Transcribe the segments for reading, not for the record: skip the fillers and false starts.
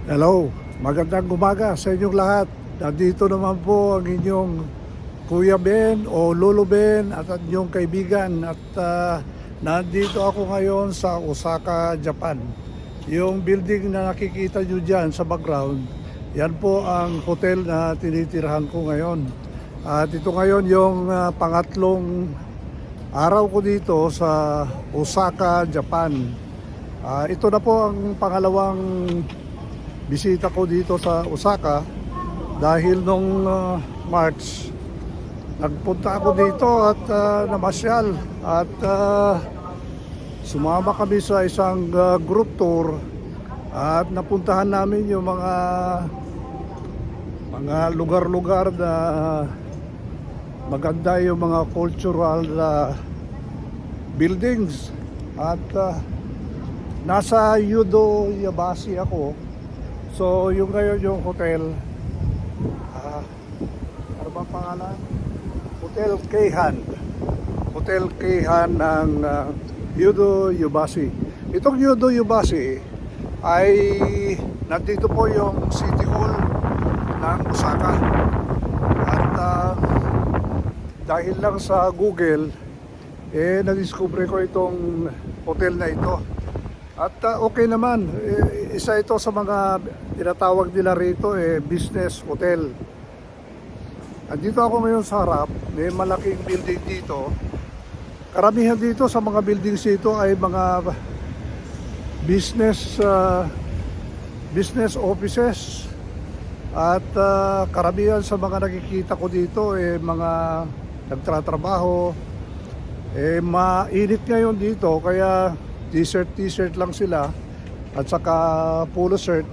Hello, magandang umaga sa inyong lahat. Nandito naman po ang inyong Kuya Ben o Lolo Ben at ang inyong kaibigan. At nandito ako ngayon sa Osaka, Japan. Yung building na nakikita nyo dyan sa background, yan po ang hotel na tinitirahan ko ngayon. At ito ngayon yung pangatlong araw ko dito sa Osaka, Japan. Ito na po ang pangalawang bisita ko dito sa Osaka dahil nung March nagpunta ako dito at namasyal at sumama kami sa isang group tour at napuntahan namin yung mga lugar-lugar na maganda, yung mga cultural buildings at nasa Yudo Yabasi ako. So yung ngayon yung hotel, ano bang pangalan? Hotel Keihan ng Yudo Yubasi. Itong Yudo Yubasi ay nandito po yung City Hall ng Osaka. At dahil lang sa Google, nadiscover ko itong hotel na ito. At okay naman, isa ito sa mga tinatawag nila rito business hotel. Andito ako ngayon sa harap, may malaking building dito. Karamihan dito sa mga buildings dito ay mga business offices. At karamihan sa mga nakikita ko dito mga nagtatrabaho. Mainit ngayon dito kaya t-shirt lang sila at saka polo shirt.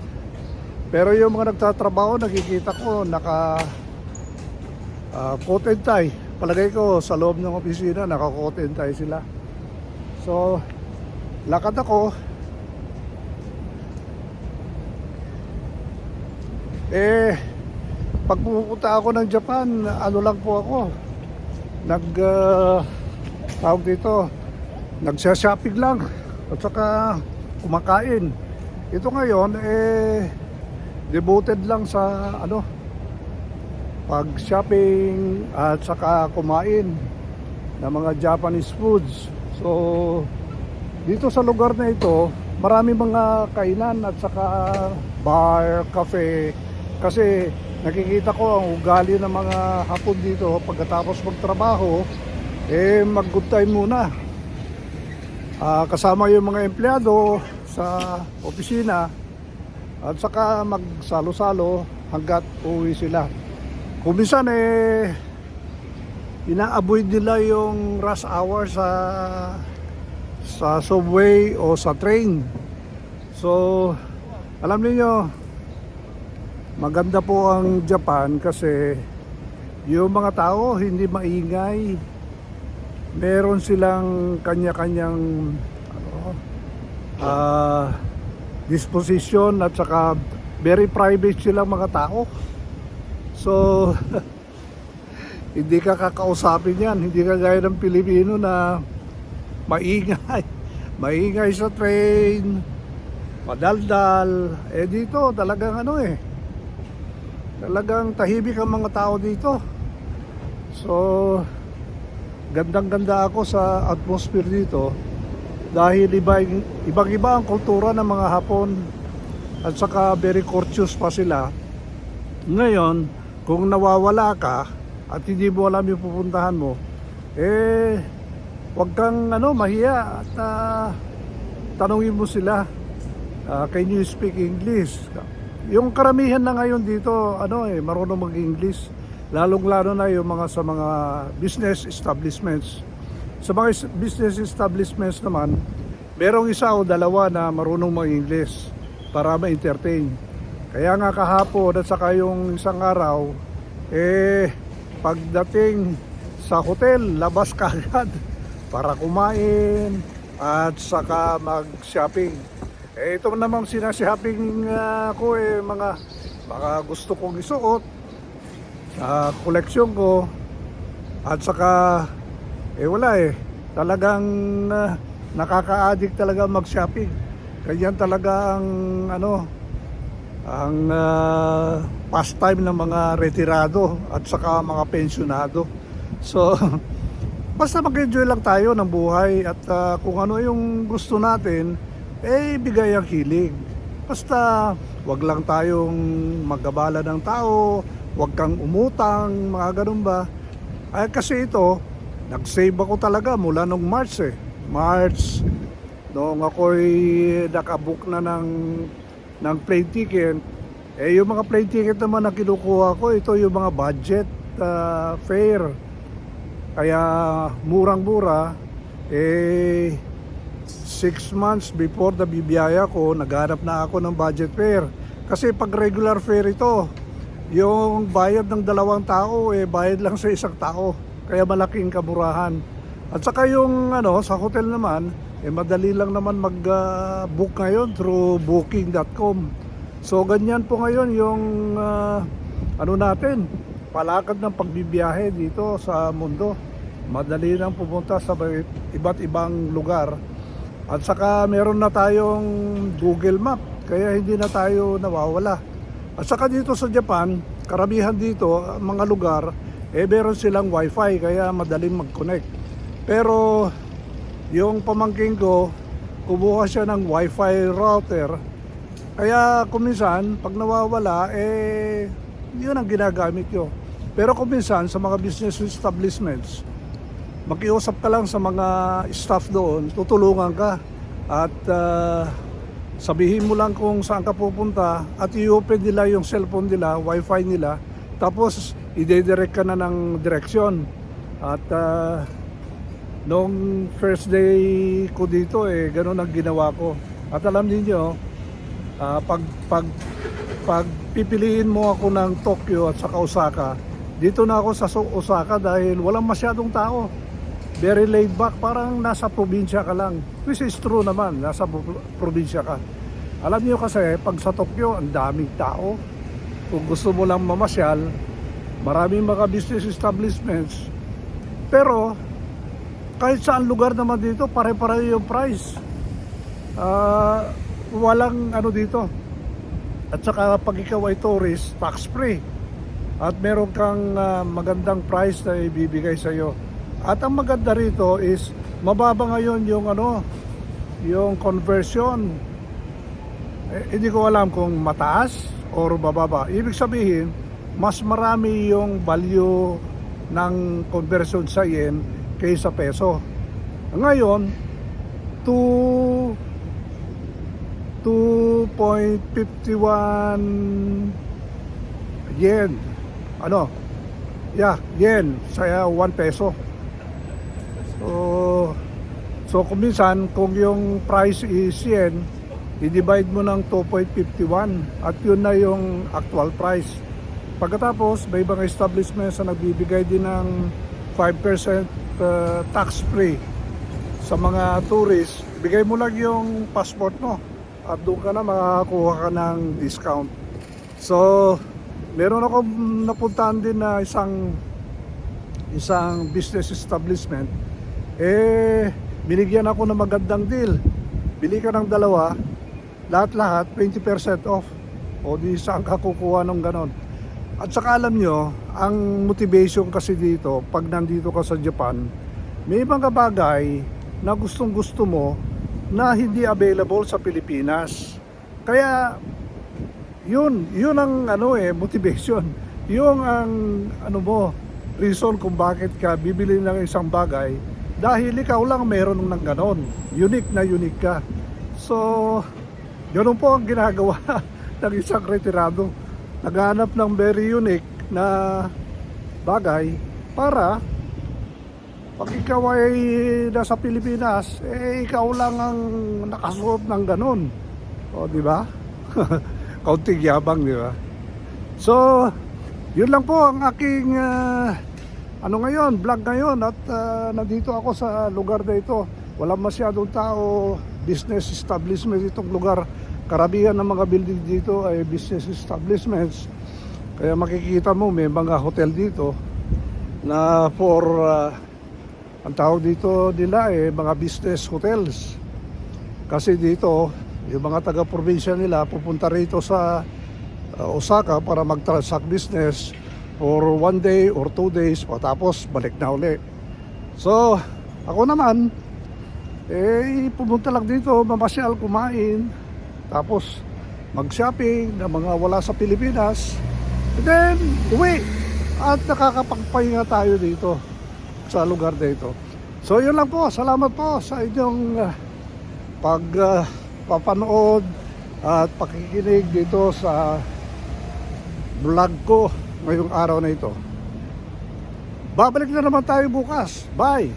Pero yung mga nagtatrabaho, nakikita ko naka coat and tie. Palagay ko sa loob ng opisina naka coat and tie sila. So lakad ako, pag pupunta ako ng Japan, ano lang po ako, tawag dito, nagsha-shopping lang at saka kumakain. Ito ngayon devoted lang sa pag-shopping at saka kumain ng mga Japanese foods. So dito sa lugar na ito, marami mga kainan at saka bar, cafe, kasi nakikita ko ang ugali ng mga Hapon dito pagkatapos magtrabaho mag good time muna. Kasama yung mga empleyado sa opisina at saka magsalo-salo hanggat uwi sila. Kung minsan ina-avoid nila yung rush hour sa subway o sa train. So alam niyo, maganda po ang Japan kasi yung mga tao hindi maingay. Meron silang kanya-kanyang disposition at saka very private silang mga tao. So hindi ka kakausapin yan, hindi ka gaya ng Pilipino na maingay sa train, padaldal. Dito talagang talagang tahimik ang mga tao dito. So gandang-ganda ako sa atmosphere dito dahil ibang-iba ang kultura ng mga Hapon at saka very courteous pa sila. Ngayon, kung nawawala ka at hindi mo alam yung pupuntahan mo, wag kang mahiya at tanungin mo sila, can you speak English? Yung karamihan na ngayon dito marunong mag-English. Lalong-lalo na yung sa mga business establishments. Sa mga business establishments naman, merong isa o dalawa na marunong mag-English para ma-entertain. Kaya nga kahapon at saka yung isang araw, pagdating sa hotel, labas ka agad para kumain at saka mag-shopping. Ito naman sinashopping ko mga gusto kong isuot sa koleksyon ko at saka wala talagang nakaka-addict talaga mag-shopping. Ganyan talaga ang ang pastime ng mga retirado at saka mga pensyonado. So, basta mag-enjoy lang tayo ng buhay at kung ano yung gusto natin, bigay ang hilig. Basta wag lang tayong magabala ng tao, wag kang umutang, mga ganun ba. Kasi ito, nag-save ako talaga mula nung March March, noong ako'y nakabook na ng plane ticket. Yung mga plane ticket naman na kinukuha ko, ito yung mga budget fare. Kaya murang-mura, 6 months before na bibiyaya ko, naghanap na ako ng budget fare. Kasi pag regular fare ito, yung bayad ng 2 tao, bayad lang sa 1 tao. Kaya malaking kamurahan. At saka yung sa hotel naman, madali lang naman mag-book ngayon through booking.com. So ganyan po ngayon yung natin, palakad ng pagbibiyahe dito sa mundo. Madali lang pumunta sa iba't ibang lugar. At saka meron na tayong Google Map, kaya hindi na tayo nawawala. At saka dito sa Japan, karamihan dito, mga lugar, meron silang wifi, kaya madaling mag-connect. Pero yung pamangking ko, kumuha siya ng wifi router. Kaya kuminsan, pag nawawala, yun ang ginagamit ko. Pero kuminsan, sa mga business establishments, makiusap ka lang sa mga staff doon, tutulungan ka. At sabihin mo lang kung saan ka pupunta at i-open nila yung cellphone nila, wifi nila. Tapos, i-direct ka na ng direksyon. At nung first day ko dito, ganun ang ginawa ko. At alam niyo, pag pipiliin mo ako ng Tokyo at saka Osaka, dito na ako sa Osaka dahil walang masyadong tao. Very laid back, parang nasa probinsya ka lang. Which is true naman, nasa probinsya ka. Alam niyo kasi, pag sa Tokyo, ang daming tao. Kung gusto mo lang mamasyal, maraming mga business establishments. Pero, kahit saan lugar naman dito, pare-pareho yung price. Walang dito. At saka pag ikaw ay tourist, tax free. At meron kang magandang price na ibibigay sa iyo. At ang maganda rito is mababa ngayon yung yung conversion. Hindi ko alam kung mataas or bababa. Ibig sabihin, mas marami yung value ng conversion sa yen kaysa peso. Ngayon, 2.51 yen. Yen sa 1 peso. So kuminsan, kung yung price is yen, i-divide mo ng 2.51 at yun na yung actual price. Pagkatapos, may ibang establishments na nagbibigay din ng 5% tax free sa mga tourists. Bigay mo lang yung passport mo at doon ka na makakakuha ka ng discount. So, meron akong napuntahan din na isang business establishment. Binigyan ako ng magandang deal. Bili ka ng 2, lahat 20% off. O di saan ka kukuha ng ganon. At saka alam nyo, ang motivation kasi dito, pag nandito ka sa Japan, may mga bagay na gustong gusto mo na hindi available sa Pilipinas. Kaya yun ang motivation. Yung ang reason kung bakit ka bibili ng isang bagay, dahil ikaw lang meron ng ganon. Unique ka. So, ganoon po ang ginagawa ng isang retirado. Naghanap ng very unique na bagay para pag ikaw ay nasa Pilipinas, ikaw lang ang nakasuot ng ganon. O, di ba? Kaunting yabang, di ba? So, yun lang po ang aking vlog ngayon at nandito ako sa lugar na ito. Walang masyadong tao, business establishment itong lugar. Karamihan ng mga building dito ay business establishments. Kaya makikita mo may mga hotel dito na ang tawag dito nila mga business hotels. Kasi dito, yung mga taga-probinsya nila pupunta rito sa Osaka para mag-transact business for 1 day or 2 days, tapos balik na uli. So ako naman pumunta lang dito, mamasyal, kumain, tapos mag-shopping na mga wala sa Pilipinas, and then uwi at nakakapagpahinga tayo dito sa lugar dito. So yun lang po, salamat po sa inyong papanood at pakikinig dito sa vlog ko ngayong araw na ito. Babalik na naman tayo bukas. Bye!